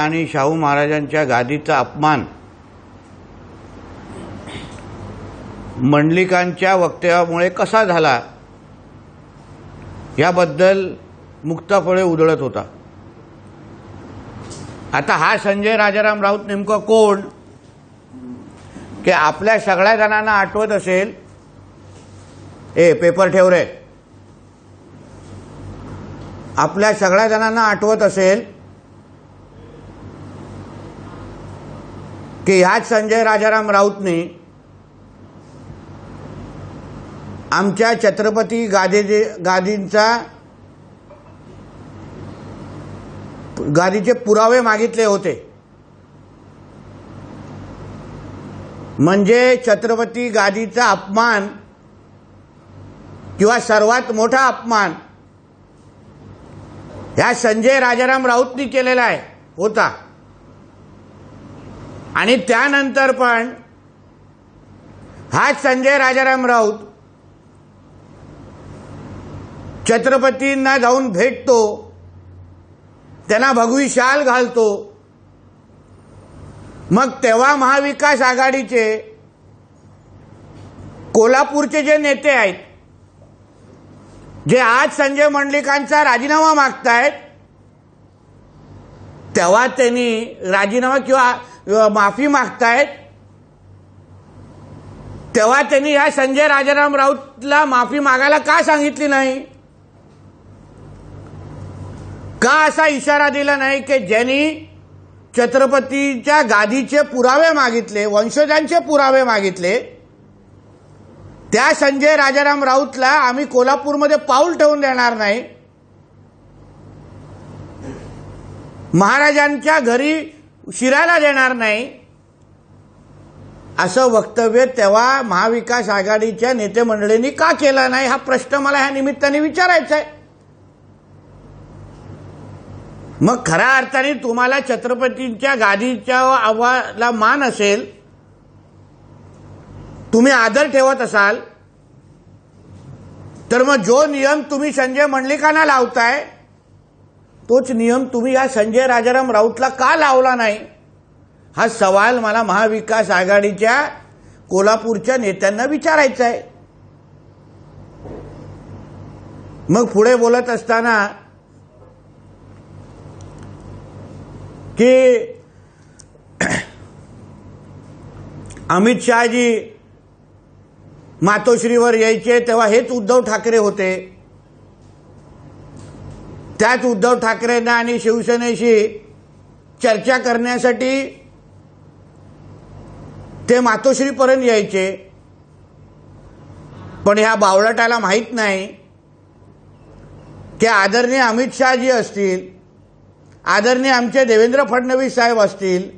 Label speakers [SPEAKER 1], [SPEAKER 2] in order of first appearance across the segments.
[SPEAKER 1] आणि शाहू महाराजांच्या गादीचा अपमान मंडलिकांच्या वक्तव्यामुळे कसा झाला याबद्दल मुक्ताफळे उधळत होता. आता हा संजय राजाराम राऊत नेमका कोण की आपल्या सगळ्या जणांना आठवत असेल, पेपर ठेव रे, आपल्या सगळ्या जणांना आठवत असेल की ह्याच संजय राजाराम राऊतनी आमच्या छत्रपती गादीचे पुरावे मागितले होते. म्हणजे छत्रपती गादीचा अपमान किंवा सर्वात मोठा अपमान ह्या संजय राजाराम राऊतनी केलेला आहे होता. आणि त्यानंतर पण हाच संजय राजाराम राऊत छत्रपतींना जाऊन भेटतो, त्यांना भगवी शाल घालतो. मग तेव्हा महाविकास आघाडीचे कोल्हापूरचे जे नेते आहेत, जे आज संजय मंडलिकांचा राजीनामा मागतायत, तेव्हा त्यांनी राजीनामा किंवा माफी मागतायत, तेव्हा त्यांनी या संजय राजाराम राऊतला माफी मागायला का सांगितली नाही? का असा इशारा दिला नाही की ज्यांनी छत्रपतीच्या गादीचे पुरावे मागितले, वंशजांचे पुरावे मागितले, त्या संजय राजाराम राऊतला आम्ही कोल्हापूरमध्ये पाऊल ठेवून देणार नाही, महाराजांच्या घरी शिरायला देणार नाही, असं वक्तव्य तेव्हा महाविकास आघाडीच्या नेते मंडळींनी का केलं नाही? हा प्रश्न मला ह्या निमित्ताने विचारायचा आहे. मग खऱ्या अर्थाने तुम्हाला छत्रपतींच्या गादीच्या आवाला मान असेल, तुम्ही आदर ठेवत असाल, तर मग जो नियम तुम्ही संजय मंडलिकांना लावताय तोच नियम तुम्ही या संजय राजाराम राऊतला का लावला नाही? हा सवाल मला महाविकास आघाडीच्या कोल्हापूरच्या नेत्यांना विचारायचा आहे. मग पुढे बोलत असताना की अमित शहाजी मातोश्रीवर यायचे तेव्हा हेच उद्धव ठाकरे होते, त्याच उद्धव ठाकरेंना आणि शिवसेनेशी चर्चा करण्यासाठी ते मातोश्रीपर्यंत यायचे. पण ह्या बावळटाला माहीत नाही की आदरणीय अमित शहाजी असतील, आदरणीय आमचे देवेंद्र फडणवीस साहेब असतील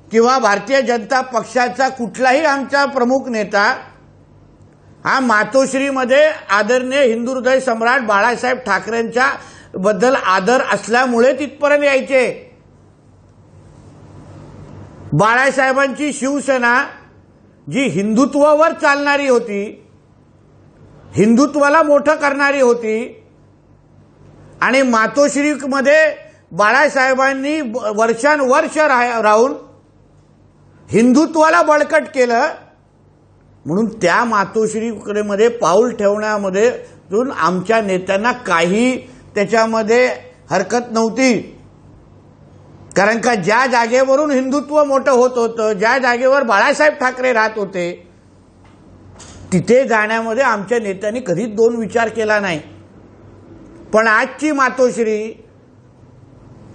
[SPEAKER 1] किंवा भारतीय जनता पक्षाचा कुठलाही आमचा प्रमुख नेता हा मातोश्रीमध्ये आदरणीय हिंदू हृदय सम्राट बाळासाहेब ठाकरेंच्या बद्दल आदर असल्यामुळे तिथपर्यंत यायचे. बाळासाहेबांची शिवसेना जी हिंदुत्वावर चालणारी होती, हिंदुत्वाला मोठं करणारी होती, आणि मातोश्रीमध्ये बाळासाहेबांनी वर्षानुवर्ष राहून हिंदुत्वाला बळकट केलं, म्हणून त्या मातोश्रीमध्ये पाऊल ठेवण्यामध्ये आमच्या नेत्यांना काही त्याच्यामध्ये हरकत नव्हती. कारण का ज्या जागेवरून हिंदुत्व मोठं होत होतं, ज्या जागेवर बाळासाहेब ठाकरे राहत होते, तिथे जाण्यामध्ये आमच्या नेत्यांनी कधीच दोन विचार केला नाही. पण आजची मातोश्री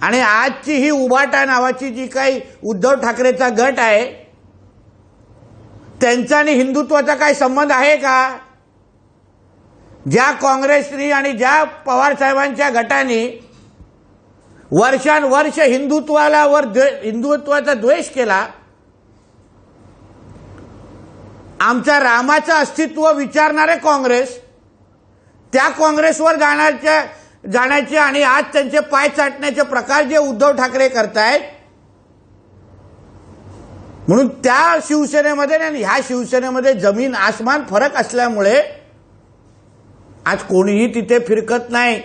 [SPEAKER 1] आणि आजची ही उभाटा नावाची जी काही उद्धव ठाकरेचा गट आहे, त्यांचा आणि हिंदुत्वाचा काय संबंध आहे का? ज्या काँग्रेसनी आणि ज्या पवार साहेबांच्या गटाने वर्षानुवर्ष हिंदुत्वाचा द्वेष केला, आमच्या रामाचं अस्तित्व विचारणारे काँग्रेस, त्या काँग्रेसवर जाण्याचे आणि आज त्यांचे पाय चाटण्याचे प्रकार जे उद्धव ठाकरे करतायत, म्हणून त्या शिवसेनेमध्ये आणि ह्या शिवसेनेमध्ये जमीन आसमान फरक असल्यामुळे आज कोणीही तिथे फिरकत नाही.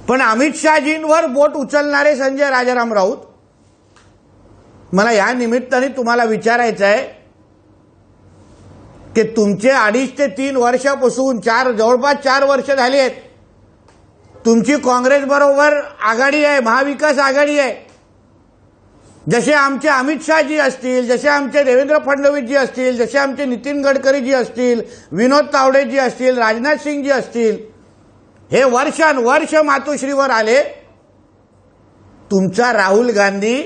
[SPEAKER 1] पण अमित शहाजींवर बोट उचलणारे संजय राजाराम राऊत, मला या निमित्ताने तुम्हाला विचारायचं आहे की तुमचे 2.5 ते 3 वर्षापासून जवळपास 4 वर्ष झाली आहेत, तुमची काँग्रेस बरोबर आघाडी आहे, महाविकास आघाडी आहे. जसे आमचे अमित शहाजी असतील, जसे आमचे देवेंद्र फडणवीसजी असतील, जसे आमचे नितीन गडकरीजी असतील, विनोद तावडेजी असतील, राजनाथ सिंगजी असतील, हे वर्षानुवर्ष मातोश्रीवर आले. तुमचा राहुल गांधी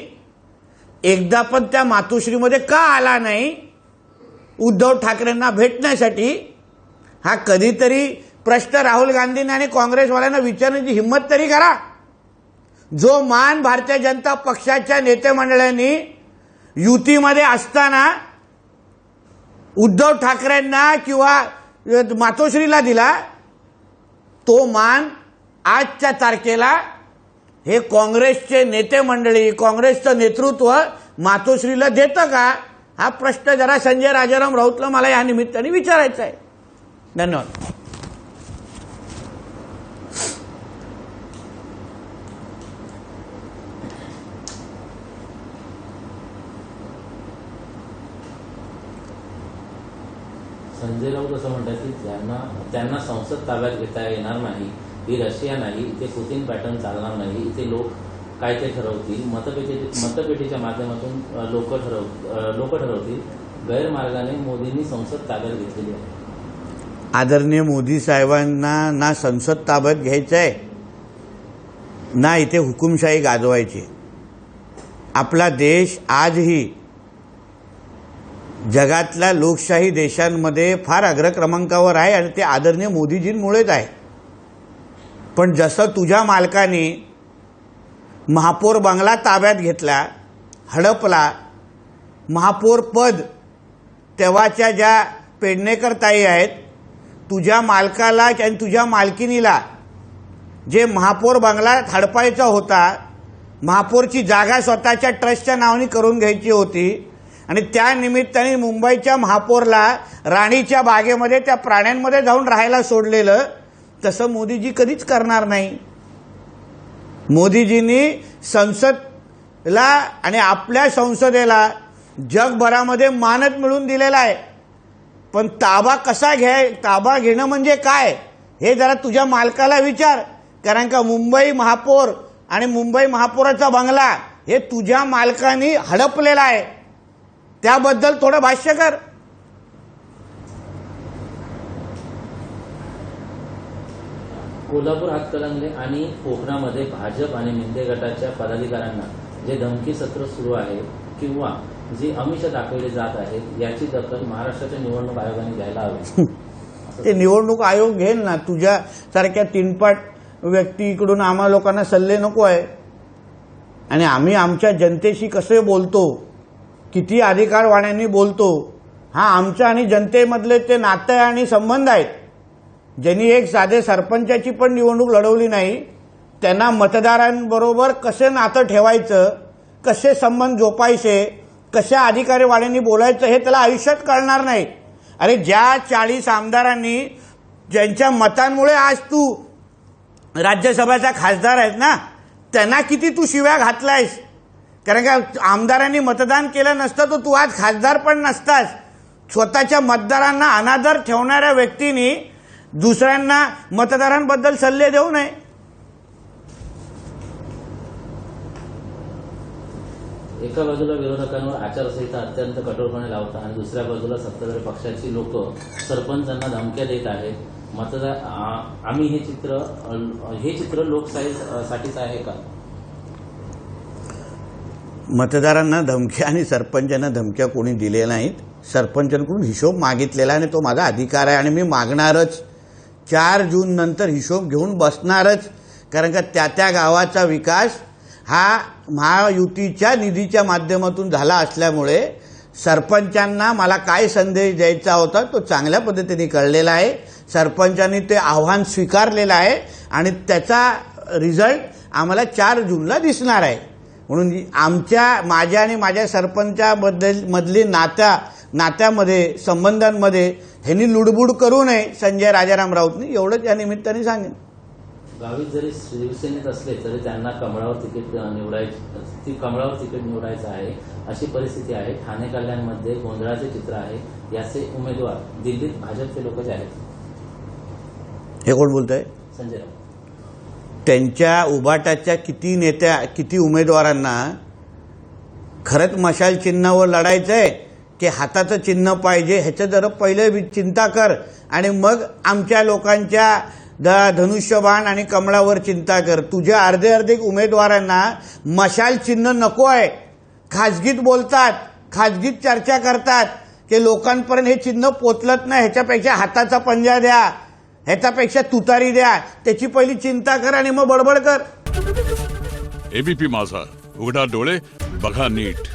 [SPEAKER 1] एकदा पण त्या मातोश्रीमध्ये का आला नाही उद्धव ठाकरेंना भेटण्यासाठी? हा कधीतरी प्रश्न राहुल गांधींनी आणि काँग्रेसवाल्यांना विचारण्याची हिंमत तरी करा. जो मान भारतीय जनता पक्षाच्या नेते मंडळांनी युतीमध्ये असताना उद्धव ठाकरेंना किंवा मातोश्रीला दिला, तो मान आजच्या तारखेला हे काँग्रेसचे नेते मंडळी, काँग्रेसचं नेतृत्व मातोश्रीला देतं का? हा प्रश्न जरा संजय राजाराम राऊतला मला या निमित्ताने विचारायचा आहे. धन्यवाद.
[SPEAKER 2] संजय राऊत असं म्हणतात की त्यांना संसद ताब्यात घेता येणार नाही, ही रशिया नाही, इथे पुतिन पॅटर्न चालणार नाही, इथे लोक काय ते ठरवतील, मतपेटीच्या माध्यमातून लोक ठरवतील. गैरमार्गाने मोदींनी संसद ताब्यात घेतलेली आहे.
[SPEAKER 1] आदरणीय मोदी साहेबांना ना संसद ताब्यात घ्यायचं आहे, ना इथे हुकुमशाही गाजवायची. आपला देश आजही जगातल्या लोकशाही देशांमध्ये फार अग्रक्रमांकावर आहे आणि ते आदरणीय मोदीजींमुळेच आहे. पण जसं तुझ्या मालकाने महापौर बंगला ताब्यात घेतला, हडपला, महापौर पद तेव्हाच्या ज्या पेडणेकर ताई आहेत, तुझ्या मालकाला आणि तुझ्या मालकिनीला जे महापौर बंगला हडपायचा होता, महापौरची जागा स्वतःच्या ट्रस्टच्या नावाने करून घ्यायची होती आणि त्या निमित्ताने मुंबईच्या महापौरला राणीच्या बागेमध्ये त्या प्राण्यांमध्ये जाऊन राहायला सोडलेलं, तसं मोदीजी कधीच करणार नाही. मोदीजींनी संसदला आणि आपल्या संसदेला जगभरामध्ये मानच मिळवून दिलेला आहे. पण ताबा घेणं म्हणजे काय हे जरा तुझ्या मालकाला विचार. कारण का मुंबई महापौर आणि मुंबई महापौराचा बंगला हे तुझ्या मालकाने हडपलेला आहे, त्याबद्दल थोडं भाष्य कर.
[SPEAKER 2] कोल्हापूर हातकणंगले आणि कोकणामध्ये भाजप आणि मिंदे गटाच्या पदाधिकाऱ्यांना जे धमकी सत्र सुरू आहे किंवा जी आमिष दाखवली जात आहेत, याची दखल महाराष्ट्राच्या निवडणूक आयोगाने घ्यायला हवी.
[SPEAKER 1] ते निवडणूक आयोग घेईल ना. तुझ्यासारख्या तीनपाट व्यक्तीकडून आम्हा लोकांना सल्ले नको आहे. आणि आम्ही आमच्या जनतेशी कसे बोलतो, किती अधिकारवाण्यांनी बोलतो, हा आमच्या आणि जनतेमधले ते नाते आणि संबंध आहेत. ज्यांनी एक साधे सरपंचाची पण निवडणूक लढवली नाही, त्यांना मतदारांबरोबर कसे नातं ठेवायचं, कसे संबंध जोपायचे, कशा अधिकारीवाड्यांनी बोलायचं हे त्याला आयुष्यात कळणार नाही. अरे ज्या 40 आमदारांनी ज्यांच्या मतांमुळे आज तू राज्यसभेचा खासदार आहेस ना, त्यांना किती तू शिव्या घातलायस. कारण का आमदारांनी मतदान केलं नसतं तर तू आज खासदार पण नसतास. स्वतःच्या मतदारांना अनादर ठेवणाऱ्या व्यक्तींनी दुसऱ्यांना मतदारांबद्दल सल्ले देऊ नये.
[SPEAKER 2] एका बाजूला विरोधकांवर आचारसंहिता अत्यंत कठोरपणे लावतात आणि दुसऱ्या बाजूला सत्ताधारी पक्षाची लोक सरपंचांना धमक्या देत आहेत. आम्ही हे चित्र लोकशाहीसाठीच आहे का?
[SPEAKER 1] मतदारांना धमक्या आणि सरपंचांना धमक्या कोणी दिलेल्या नाहीत. सरपंचांकडून हिशोब मागितलेला आणि तो माझा अधिकार आहे आणि मी मागणारच. 4 जून नंतर हिशोब घेऊन बसणारच. कारण का त्या गावाचा विकास हा महायुतीच्या निधीच्या माध्यमातून झाला असल्यामुळे सरपंचांना मला काय संदेश द्यायचा होता तो चांगल्या पद्धतीने कळलेला आहे. सरपंचांनी ते आव्हान स्वीकारलेलं आहे आणि त्याचा रिझल्ट आम्हाला 4 जूनला दिसणार आहे. म्हणून माझ्या आणि माझ्या सरपंचामधली नात्यामध्ये संबंधांमध्ये ह्यांनी लुडबुड करू नये संजय राजाराम राऊतनी, एवढंच या निमित्ताने सांगेन.
[SPEAKER 2] गावी जरी शिवसेनेत असले तरी त्यांना कमळावर तिकीट निवडायचं आहे अशी परिस्थिती आहे. ठाणे कल्याणमध्ये गोंधळाचे चित्र आहे. याचे उमेदवार दिल्लीत भाजपचे लोक जे आहेत.
[SPEAKER 1] हे कोण बोलतंय?
[SPEAKER 2] संजय राऊत.
[SPEAKER 1] त्यांच्या उभाटाच्या किती उमेदवारांना खरंच मशाल चिन्हावर लढायचंय की हाताचं चिन्ह पाहिजे ह्याचं जरा पहिले चिंता कर आणि मग आमच्या लोकांच्या धनुष्यबाण आणि कमळावर चिंता कर. तुझ्या अर्धे उमेदवारांना मशाल चिन्ह नको आहे. खाजगीत बोलतात, खाजगीत चर्चा करतात की लोकांपर्यंत हे चिन्ह पोचलत नाही, ह्याच्यापेक्षा हाताचा पंजा द्या, ह्याच्यापेक्षा तुतारी द्या. त्याची पहिली चिंता कर आणि मग बडबड कर.
[SPEAKER 3] एबीपी माझा, उघडा डोळे बघा नीट.